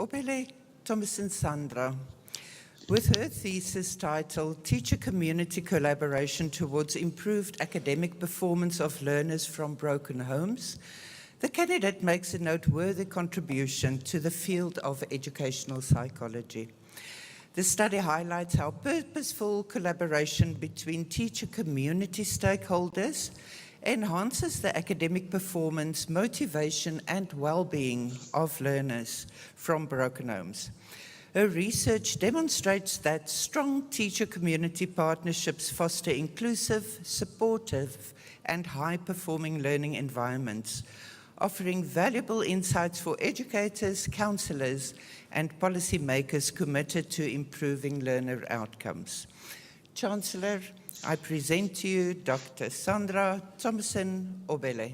Obele Thomason Sandra, with her thesis titled Teacher Community Collaboration Towards Improved Academic Performance of Learners from Broken Homes, the candidate makes a noteworthy contribution to the field of educational psychology. The study highlights how purposeful collaboration between teacher community stakeholders enhances the academic performance, motivation, and well-being of learners from broken homes. Her research demonstrates that strong teacher-community partnerships foster inclusive, supportive, and high-performing learning environments, offering valuable insights for educators, counselors, and policymakers committed to improving learner outcomes. Chancellor, I present to you Dr. Sandra Thomason Obele.